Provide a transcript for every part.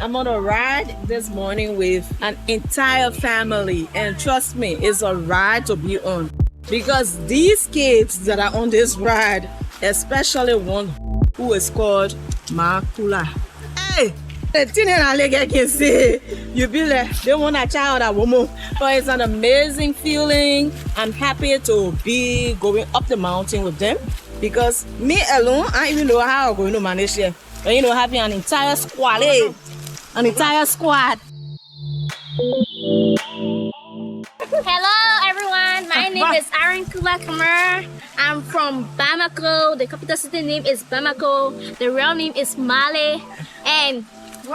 I'm on a ride this morning with an entire family, and trust me, it's a ride to be on. Because these kids that are on this ride, especially one who is called Makula. Hey! The thing I can say, you be like, they want a child, a woman. But it's an amazing feeling. I'm happy to be going up the mountain with them. Because me alone, I don't even know how I'm going to manage it. But having an entire squad, an entire squad. Hello everyone, my name is Aaron Kula Kamara. I'm from Bamako. The capital city name is Bamako. The real name is Male. And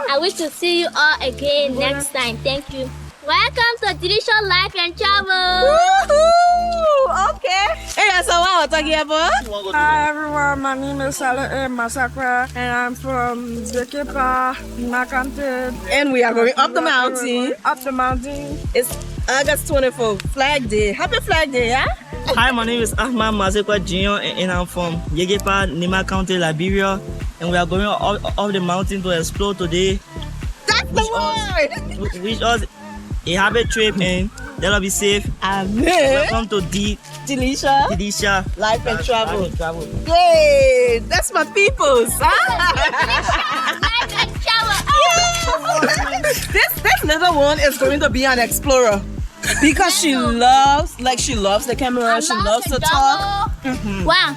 I wish to see you all again next time. Thank you. Welcome to Delicious Life and Travel. Woohoo! Okay. Hey, so what we're talking about? Hi everyone, my name is Salah Masakra and I'm from Zekepa, Nakante. And we are going up the mountain. Up the mountain. It's August 24th, Flag Day. Happy Flag Day, yeah? Hi, my name is Ahmad Mazekwa Jr. and I'm from Yegepa, Nimba County, Liberia. And we are going up the mountain to explore today. That's the word! Wish us a happy trip and that'll be safe. Amen. Welcome to Delicious Life and Travel. Yay! That's my peoples. Life and Travel. This little one is going to be an explorer. Because she loves the camera, she loves to talk. Wow.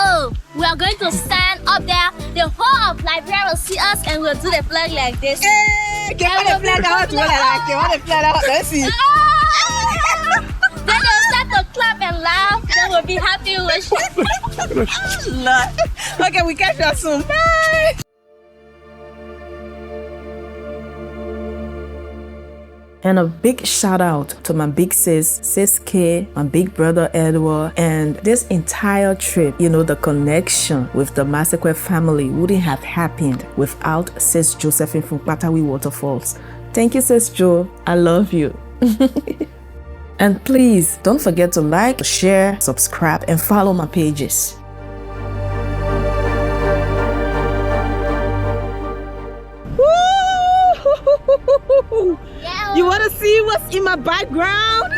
Oh, we are going to stand up there. The whole of Liberia will see us and we'll do the flag like this. Hey, get on the flag out. Get on the flag out. Let's see. Then they'll start to clap and laugh. Then we'll be happy with you. Okay, we catch you soon. Bye. And a big shout out to my big sis K, my big brother Edward, and this entire trip. The connection with the Masekwe family wouldn't have happened without Sis Josephine from Patawi Waterfalls. Thank you, Sis Jo. I love you. And please don't forget to like, share, subscribe, and follow my pages. Yeah. You want to see what's in my background?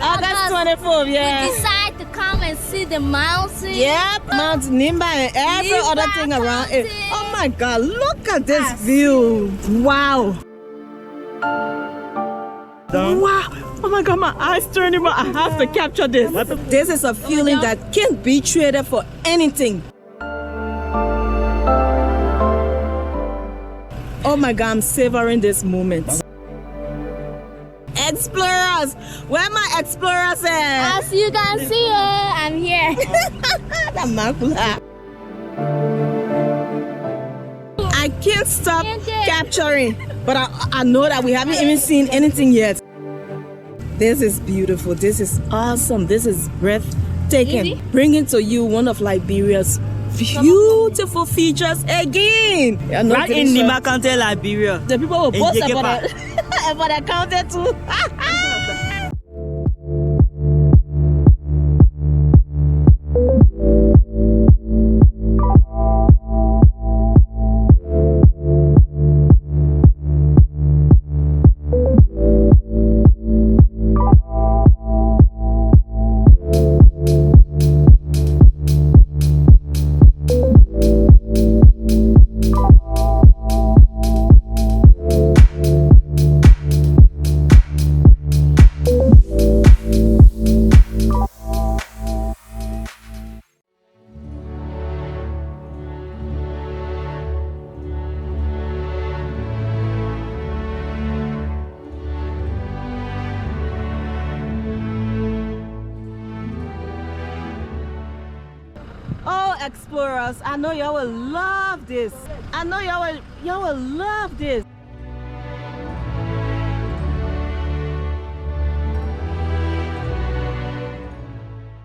August 24th, yeah. We decide to come and see the mountain. Yep, Mount Nimba and every other thing around it. Oh my God, look at this view. Wow. Wow. Oh my God, my eyes turning, but I have to capture this. This is a feeling that can't be traded for anything. Oh my God, I'm savoring this moment. Explorers! Where are my explorers at? As you can see, I'm here. I can't stop capturing, but I know that we haven't even seen anything yet. This is beautiful. This is awesome. This is breathtaking. Bringing to you one of Liberia's beautiful features again. Right in Nimba County, Liberia. The people will post about the counter too. Oh, explorers, I know y'all will love this. I know y'all will love this.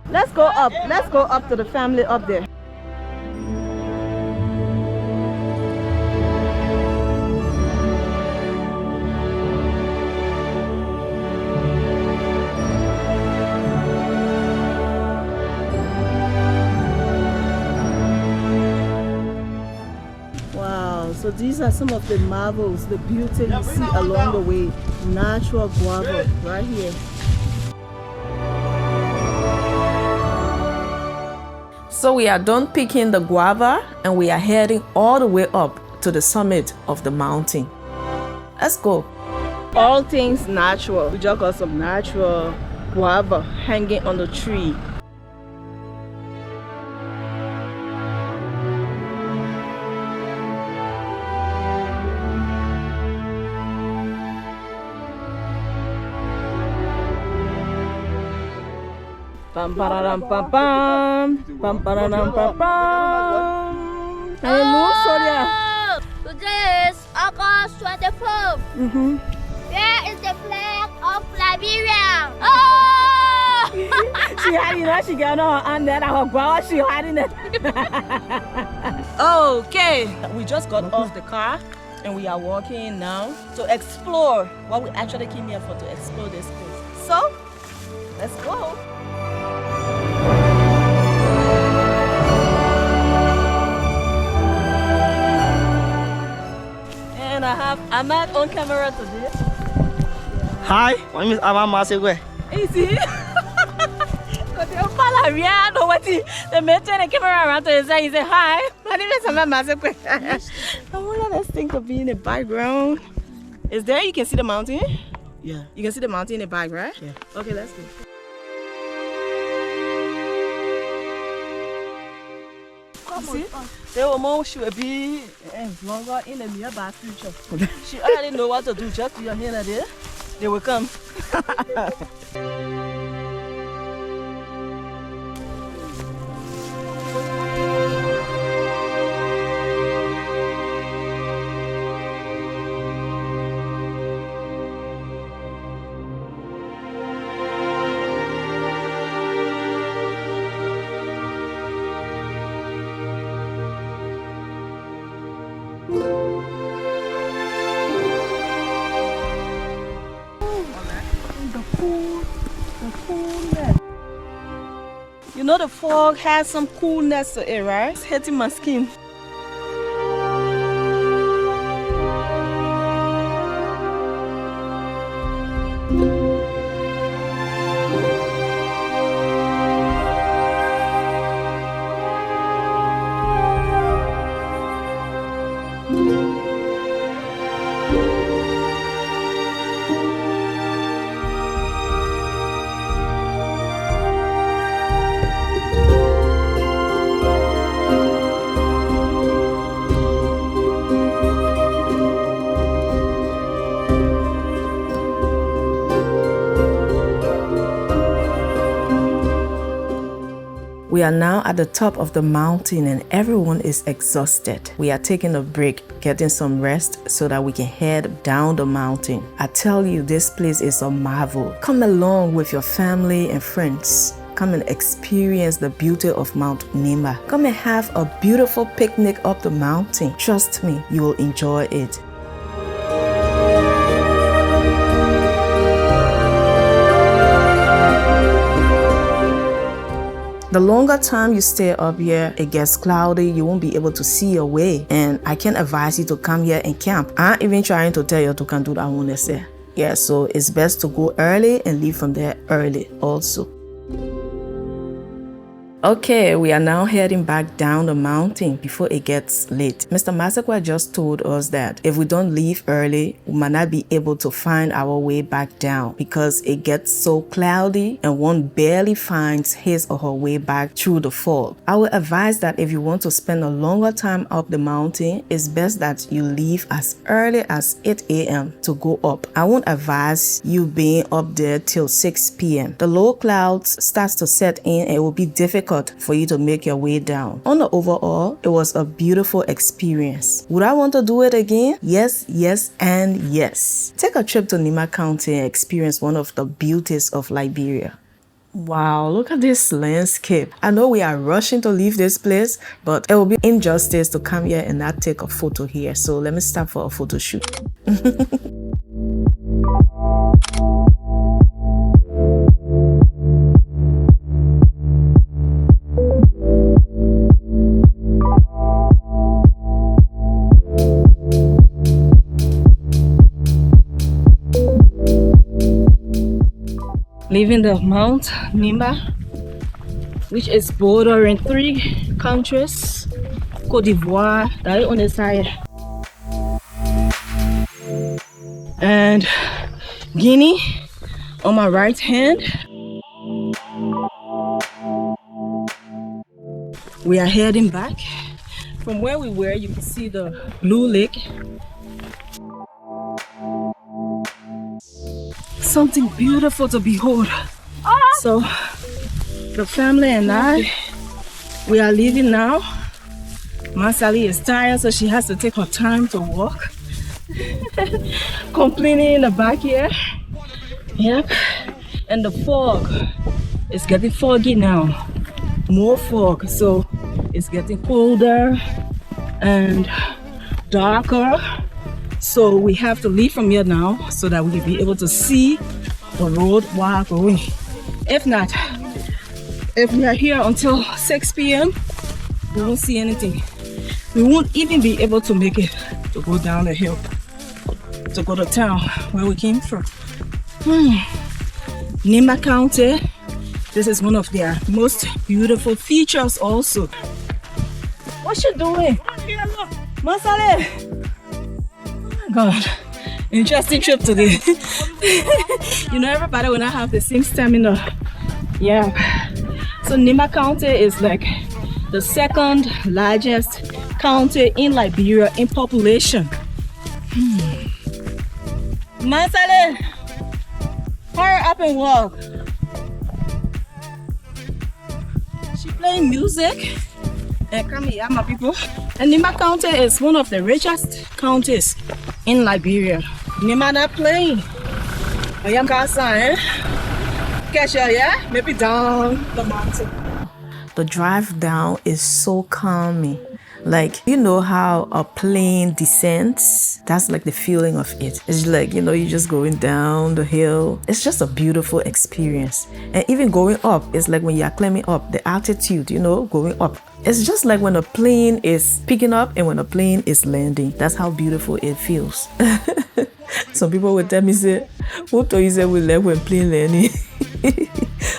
Let's go up. Let's go up to the family up there. these are some of the marvels, the beauty you see along the way. Natural guava right here. So we are done picking the guava and we are heading all the way up to the summit of the mountain. Let's go. All things natural. We just got some natural guava hanging on the tree. Pam pararam pam pam pam pararam pam pam. Hello, Sonia. Today is August 24th. Where is the flag of Liberia? Oh! She hiding it. She got on and then our guava. She hiding it. Okay, we just got off the car and we are walking now to explore what we actually came here for, to explore this place. So let's go. And I have Ahmad on camera today. Hi, my name is Ahmad Masekwe. Easy. They maintain the camera around to his side. He said, hi, my name is Ahmad Masekwe. I wonder this thing could be in the background. Is there? You can see the mountain? Yeah. You can see the mountain in the back, right? Yeah. Okay, let's go. See? The woman should be longer in the nearby future. She already know what to do. Just be your hand there. They will come. You know the fog has some coolness to it, right? It's hitting my skin. We are now at the top of the mountain and everyone is exhausted. We are taking a break, getting some rest so that we can head down the mountain. I tell you, this place is a marvel. Come along with your family and friends. Come and experience the beauty of Mount Nimba. Come and have a beautiful picnic up the mountain. Trust me, you will enjoy it. The longer time you stay up here, it gets cloudy, you won't be able to see your way. And I can't advise you to come here and camp. I'm even trying to tell you to can do that one they say. Yeah, so it's best to go early and leave from there early also. Okay, we are now heading back down the mountain before it gets late. Mr. Masekwa just told us that if we don't leave early, we might not be able to find our way back down because it gets so cloudy and one barely finds his or her way back through the fog. I would advise that if you want to spend a longer time up the mountain, it's best that you leave as early as 8 a.m. to go up. I won't advise you being up there till 6 p.m. The low clouds starts to set in and it will be difficult for you to make your way down. On the overall, it was a beautiful experience. Would I want to do it again? Yes, yes, and yes. Take a trip to Nimba County and experience one of the beauties of Liberia. Wow, look at this landscape. I know we are rushing to leave this place, but it will be injustice to come here and not take a photo here. So let me stop for a photo shoot. leaving the Mount Nimba, which is bordering 3 countries. Côte d'Ivoire, that is on the side, and Guinea on my right hand. We are heading back. From where we were, you can see the blue lake. Something beautiful to behold. So the family and I, we are leaving now. Masali is tired, so she has to take her time to walk. Complaining in the back here. Yep. And the fog is getting foggy now. More fog, so it's getting colder and darker. So we have to leave from here now so that we can be able to see the road while going. If not, if we are here until 6 p.m., we won't see anything. We won't even be able to make it to go down the hill, to go to town where we came from. Nimba County, this is one of their most beautiful features also. What you doing? Masale! Oh my God, interesting trip today. You know, everybody will not have the same stamina. Yeah. So Nimba County is like the second largest county in Liberia in population. Masale, hurry up and walk. She playing music. And come here, my people. And Nimba County is one of the richest counties in Liberia. Nimba not playing. I am Casa, eh? Catch her, yeah? Maybe down the mountain. The drive down is so calming. Like, you know how a plane descends? That's like the feeling of it. It's like, you know, you're just going down the hill. It's just a beautiful experience. And even going up, it's like when you're climbing up, the altitude, you know, going up. It's just like when a plane is picking up and when a plane is landing. That's how beautiful it feels. Some people would tell me, say, what do you say we left when plane landing?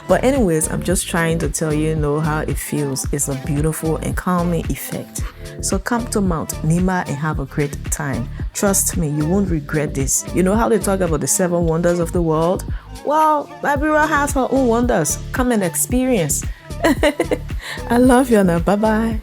But anyways, I'm just trying to tell you, how it feels. It's a beautiful and calming effect. So come to Mount Nimba and have a great time. Trust me, you won't regret this. You know how they talk about the 7 wonders of the world? Well, Liberia has her own wonders. Come and experience. I love you now. Bye-bye.